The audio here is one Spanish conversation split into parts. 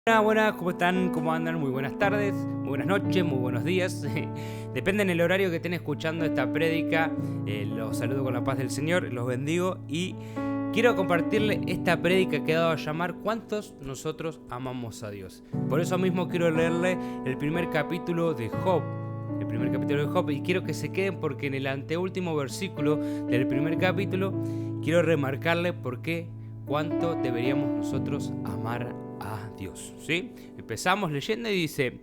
Buenas, ¿cómo están? ¿Cómo andan? Muy buenas tardes, muy buenas noches, muy buenos días. Depende del horario que estén escuchando esta prédica. Los saludo con la paz del Señor, los bendigo y quiero compartirle esta prédica que he dado a llamar ¿Cuántos nosotros amamos a Dios? Por eso mismo quiero leerle el primer capítulo de Job. Y quiero que se queden porque en el anteúltimo versículo del primer capítulo quiero remarcarle por qué cuánto deberíamos nosotros amar a Dios, ¿sí? Empezamos leyendo y dice: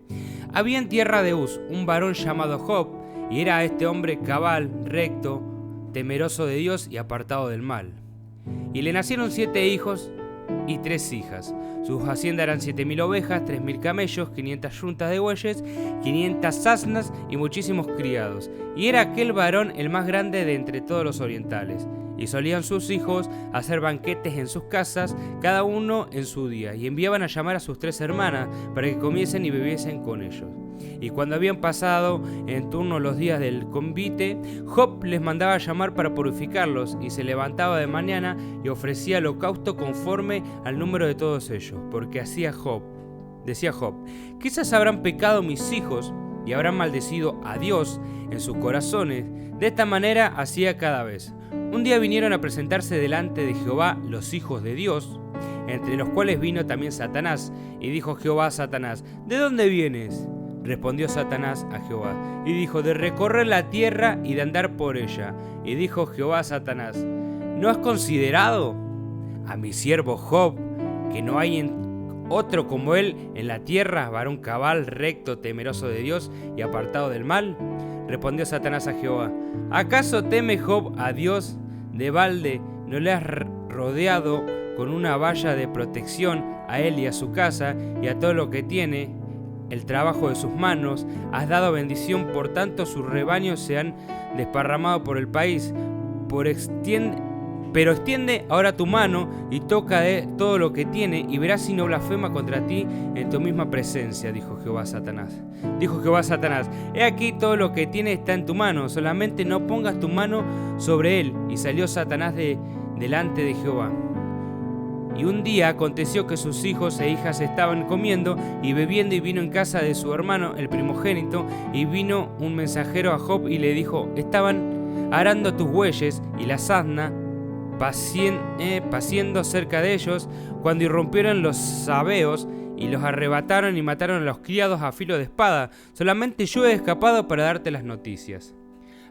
había en tierra de Uz un varón llamado Job, y era este hombre cabal, recto, temeroso de Dios y apartado del mal. Y le nacieron 7 hijos y 3 hijas. Sus haciendas eran 7.000 ovejas, 3.000 camellos, 500 yuntas de bueyes, 500 asnas y muchísimos criados. Y era aquel varón el más grande de entre todos los orientales. Y solían sus hijos hacer banquetes en sus casas, cada uno en su día, y enviaban a llamar a sus 3 hermanas para que comiesen y bebiesen con ellos. Y cuando habían pasado en turno los días del convite, Job les mandaba llamar para purificarlos, y se levantaba de mañana y ofrecía holocausto conforme al número de todos ellos, porque decía Job, quizás habrán pecado mis hijos y habrán maldecido a Dios en sus corazones. De esta manera hacía cada vez. Un día vinieron a presentarse delante de Jehová los hijos de Dios, entre los cuales vino también Satanás, y dijo Jehová a Satanás: ¿de dónde vienes? Respondió Satanás a Jehová, y dijo: de recorrer la tierra y de andar por ella. Y dijo Jehová a Satanás: ¿no has considerado a mi siervo Job, que no hay otro como él en la tierra, varón cabal, recto, temeroso de Dios y apartado del mal? Respondió Satanás a Jehová: ¿acaso teme Job a Dios? De balde no le has rodeado con una valla de protección a él y a su casa y a todo lo que tiene, el trabajo de sus manos. Has dado bendición, por tanto sus rebaños se han desparramado por el país. Pero extiende ahora tu mano y toca de todo lo que tiene, y verás si no blasfema contra ti en tu misma presencia, dijo Jehová a Satanás. He aquí todo lo que tiene está en tu mano, solamente no pongas tu mano sobre él. Y salió Satanás delante de Jehová. Y un día aconteció que sus hijos e hijas estaban comiendo y bebiendo, y vino en casa de su hermano, el primogénito, y vino un mensajero a Job y le dijo: estaban arando tus bueyes y las asnas paciendo cerca de ellos, cuando irrumpieron los sabeos y los arrebataron y mataron a los criados a filo de espada. Solamente yo he escapado para darte las noticias.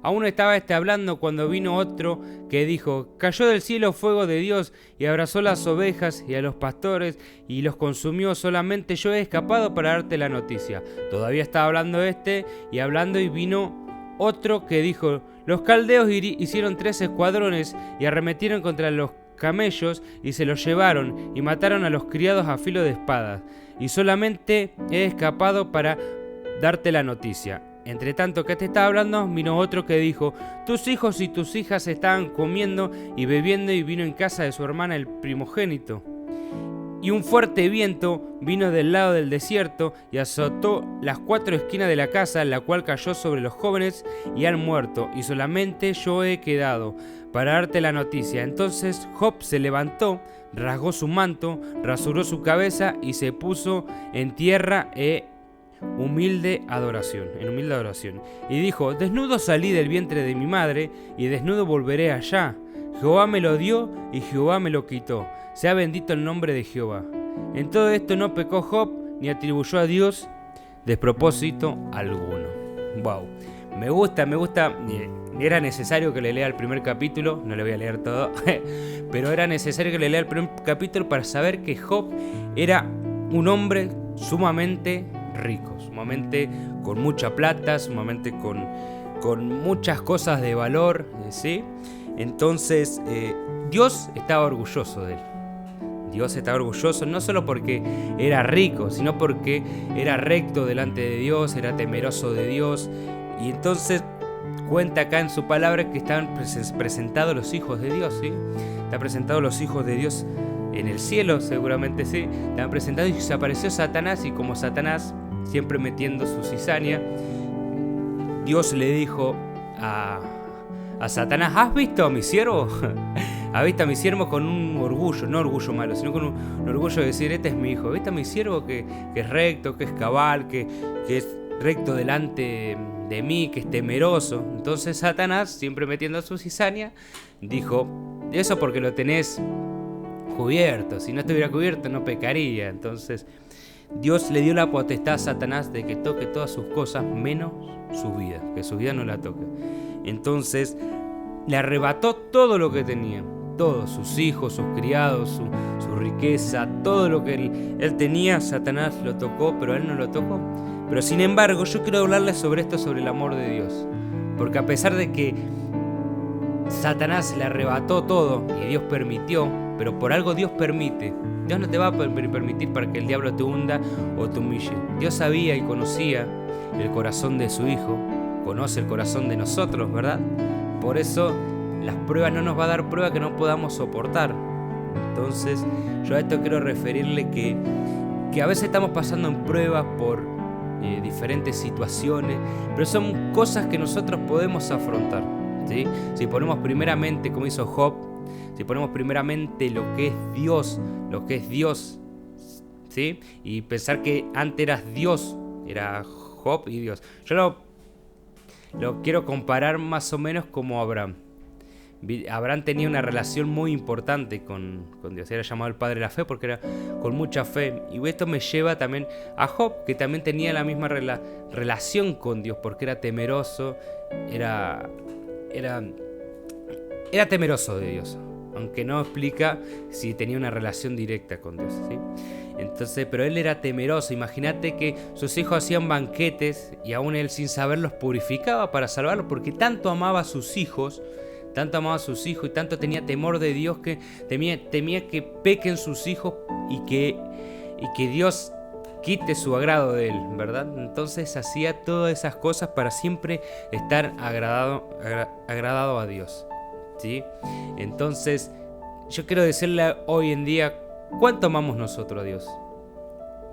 Aún estaba hablando cuando vino otro que dijo: cayó del cielo fuego de Dios y abrazó las ovejas y a los pastores y los consumió. Solamente yo he escapado para darte la noticia. Todavía estaba hablando y vino otro que dijo: los caldeos hicieron 3 escuadrones y arremetieron contra los camellos y se los llevaron y mataron a los criados a filo de espadas. Y solamente he escapado para darte la noticia. Entre tanto que te estaba hablando, vino otro que dijo: tus hijos y tus hijas estaban comiendo y bebiendo, y vino en casa de su hermana el primogénito. Y un fuerte viento vino del lado del desierto y azotó las 4 esquinas de la casa, la cual cayó sobre los jóvenes y han muerto, y solamente yo he quedado para darte la noticia. Entonces Job se levantó, rasgó su manto, rasuró su cabeza y se puso en tierra en humilde adoración. Y dijo: desnudo salí del vientre de mi madre, y desnudo volveré allá. Jehová me lo dio y Jehová me lo quitó. Sea bendito el nombre de Jehová. En todo esto no pecó Job, ni atribuyó a Dios despropósito alguno. Wow, me gusta. Era necesario que le lea el primer capítulo, no le voy a leer todo, pero era necesario que le lea el primer capítulo para saber que Job era un hombre sumamente rico, sumamente con mucha plata, sumamente con muchas cosas de valor, ¿sí? Entonces, Dios estaba orgulloso de él. Dios estaba orgulloso no solo porque era rico, sino porque era recto delante de Dios, era temeroso de Dios. Y entonces cuenta acá en su palabra que estaban presentados los hijos de Dios, ¿sí? Están presentados los hijos de Dios en el cielo, seguramente sí. Estaban presentados y se apareció Satanás, y como Satanás, siempre metiendo su cizaña, Dios le dijo a Satanás: ¿has visto a mi siervo? ha visto a mi siervo con un orgullo, no orgullo malo, sino con un orgullo de decir, este es mi hijo. Ha visto a mi siervo que es recto, que es cabal, que es recto delante de mí, que es temeroso. Entonces Satanás, siempre metiendo su cizaña, dijo, eso porque lo tenés cubierto, si no estuviera cubierto no pecaría. Entonces Dios le dio la potestad a Satanás de que toque todas sus cosas menos su vida, que su vida no la toque. Entonces le arrebató todo lo que tenía, todos sus hijos, sus criados, su riqueza, todo lo que él tenía. Satanás lo tocó, pero él no lo tocó. Pero sin embargo, yo quiero hablarles sobre esto, sobre el amor de Dios. Porque a pesar de que Satanás le arrebató todo y Dios permitió, pero por algo Dios permite. Dios no te va a permitir para que el diablo te hunda o te humille. Dios sabía y conocía el corazón de su hijo, conoce el corazón de nosotros, ¿verdad? Por eso las pruebas no nos va a dar prueba que no podamos soportar. Entonces yo a esto quiero referirle que a veces estamos pasando en pruebas por diferentes situaciones, pero son cosas que nosotros podemos afrontar, ¿sí? Si ponemos primeramente, como hizo Job, si ponemos primeramente lo que es Dios, ¿sí? Y pensar que antes eras Dios, era Job y Dios. Yo lo quiero comparar más o menos como Abraham. Abraham tenía una relación muy importante con Dios. Era llamado el padre de la fe porque era con mucha fe. Y esto me lleva también a Job, que también tenía la misma relación con Dios porque era temeroso, era temeroso de Dios, aunque no explica si tenía una relación directa con Dios, ¿sí? Entonces, pero él era temeroso. Imagínate que sus hijos hacían banquetes y aún él sin saber los purificaba para salvarlos, porque tanto amaba a sus hijos y tanto tenía temor de Dios que temía que pequen sus hijos y que Dios quite su agrado de él, ¿verdad? Entonces hacía todas esas cosas para siempre estar agradado a Dios, ¿sí? Entonces yo quiero decirle hoy en día, ¿cuánto amamos nosotros a Dios?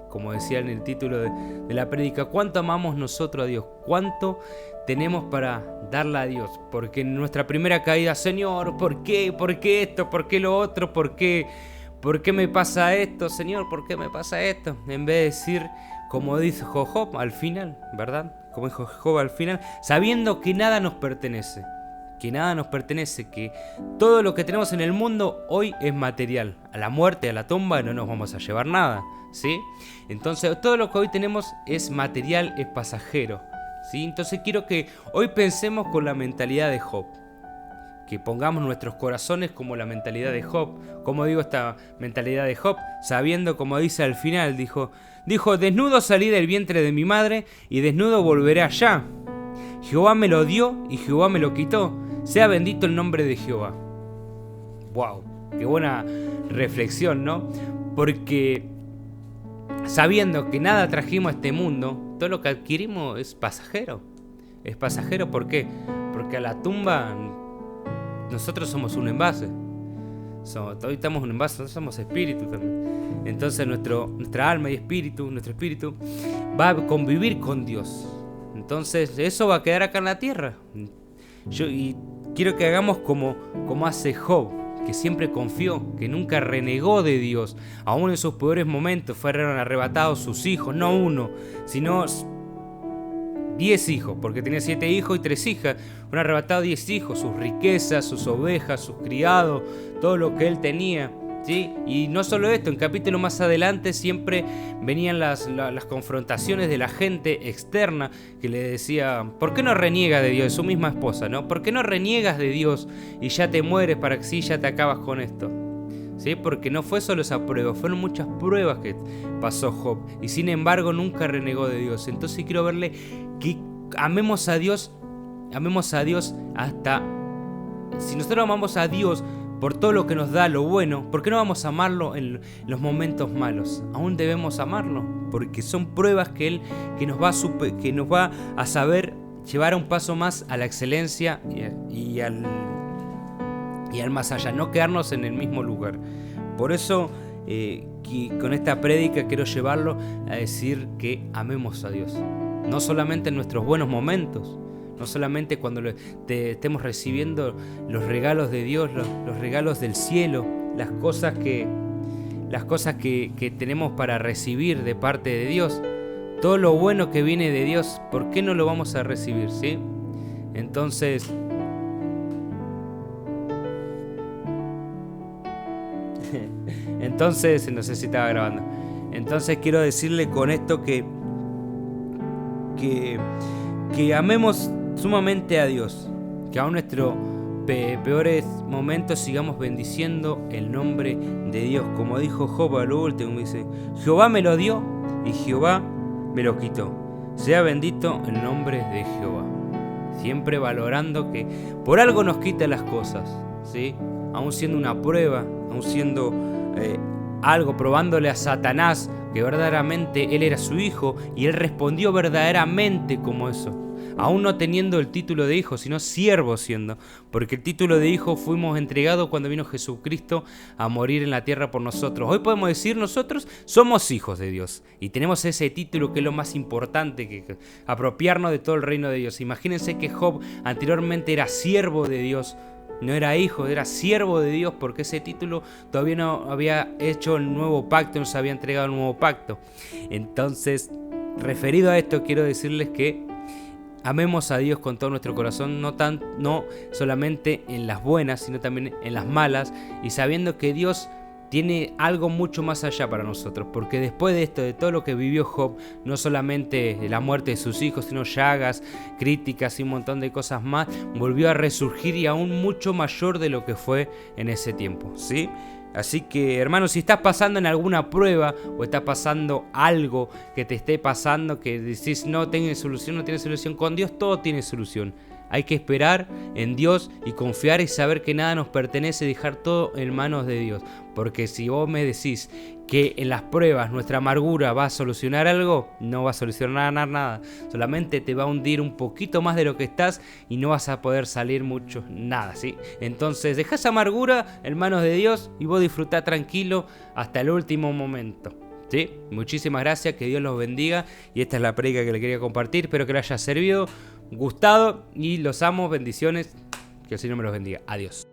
Como decía en el título de la prédica, ¿cuánto amamos nosotros a Dios? ¿Cuánto tenemos para darle a Dios? Porque en nuestra primera caída, Señor, ¿por qué? ¿Por qué esto? ¿Por qué lo otro? ¿Por qué me pasa esto? Señor, ¿por qué me pasa esto? En vez de decir, como dijo Job al final, ¿verdad? Como dijo Job al final, sabiendo que nada nos pertenece. Que todo lo que tenemos en el mundo hoy es material. A la muerte, a la tumba, no nos vamos a llevar nada, ¿sí? Entonces todo lo que hoy tenemos es material, es pasajero, ¿sí? Entonces quiero que hoy pensemos con la mentalidad de Job, que pongamos nuestros corazones como la mentalidad de Job. ¿Cómo digo esta mentalidad de Job? Sabiendo, como dice al final, dijo, desnudo salí del vientre de mi madre y desnudo volveré allá. Jehová me lo dio y Jehová me lo quitó. Sea bendito el nombre de Jehová. ¡Wow! ¡Qué buena reflexión!, ¿no? Porque sabiendo que nada trajimos a este mundo, todo lo que adquirimos es pasajero. Es pasajero, ¿por qué? Porque a la tumba nosotros somos un envase. Hoy estamos un envase, nosotros somos espíritu también. Entonces nuestra alma y nuestro espíritu va a convivir con Dios. Entonces eso va a quedar acá en la tierra. Y quiero que hagamos como hace Job, que siempre confió, que nunca renegó de Dios. Aún en sus peores momentos fueron arrebatados sus hijos, no uno, sino 10 hijos, porque tenía 7 hijos y 3 hijas. Fueron arrebatados 10 hijos, sus riquezas, sus ovejas, sus criados, todo lo que él tenía, ¿sí? Y no solo esto, en capítulo más adelante siempre venían las confrontaciones de la gente externa que le decía, ¿por qué no reniegas de Dios? Su misma esposa, ¿no? ¿Por qué no reniegas de Dios y ya te mueres para que sí ya te acabas con esto? ¿Sí? Porque no fue solo esa prueba, fueron muchas pruebas que pasó Job y sin embargo nunca renegó de Dios. Entonces quiero verle que amemos a Dios hasta... Si nosotros amamos a Dios por todo lo que nos da, lo bueno, ¿por qué no vamos a amarlo en los momentos malos? Aún debemos amarlo, porque son pruebas que nos va a saber llevar a un paso más a la excelencia y al más allá, no quedarnos en el mismo lugar. Por eso con esta prédica quiero llevarlo a decir que amemos a Dios, no solamente en nuestros buenos momentos, no solamente cuando estemos recibiendo los regalos de Dios, los regalos del cielo, las cosas que tenemos para recibir de parte de Dios, todo lo bueno que viene de Dios, ¿por qué no lo vamos a recibir? ¿Sí? Entonces, no sé si estaba grabando. Entonces quiero decirle con esto que amemos sumamente a Dios, que aun nuestros peores momentos sigamos bendiciendo el nombre de Dios. Como dijo Job a lo último, dice: Jehová me lo dio y Jehová me lo quitó. Sea bendito el nombre de Jehová. Siempre valorando que por algo nos quita las cosas, ¿sí? Aún siendo una prueba, aún siendo algo, probándole a Satanás que verdaderamente él era su hijo, y él respondió verdaderamente como eso, aún no teniendo el título de hijo, sino siervo siendo, porque el título de hijo fuimos entregados cuando vino Jesucristo a morir en la tierra por nosotros. Hoy podemos decir nosotros somos hijos de Dios y tenemos ese título, que es lo más importante, que apropiarnos de todo el reino de Dios. Imagínense que Job anteriormente era siervo de Dios, no era hijo, era siervo de Dios, porque ese título todavía no había hecho el nuevo pacto, no se había entregado el nuevo pacto. Entonces, referido a esto, quiero decirles que amemos a Dios con todo nuestro corazón, no solamente en las buenas, sino también en las malas, y sabiendo que Dios tiene algo mucho más allá para nosotros, porque después de esto, de todo lo que vivió Job, no solamente la muerte de sus hijos, sino llagas, críticas y un montón de cosas más, volvió a resurgir, y aún mucho mayor de lo que fue en ese tiempo, ¿sí? Así que, hermanos, si estás pasando en alguna prueba o estás pasando algo que te esté pasando, que decís no tiene solución, con Dios todo tiene solución. Hay que esperar en Dios y confiar y saber que nada nos pertenece, dejar todo en manos de Dios. Porque si vos me decís que en las pruebas nuestra amargura va a solucionar algo, no va a solucionar nada. Solamente te va a hundir un poquito más de lo que estás y no vas a poder salir mucho, nada, ¿sí? Entonces deja esa amargura en manos de Dios y vos disfrutá tranquilo hasta el último momento. ¿Sí? Muchísimas gracias, que Dios los bendiga, y esta es la prédica que le quería compartir. Espero que les haya servido, gustado, y los amo, bendiciones, que el Señor me los bendiga. Adiós.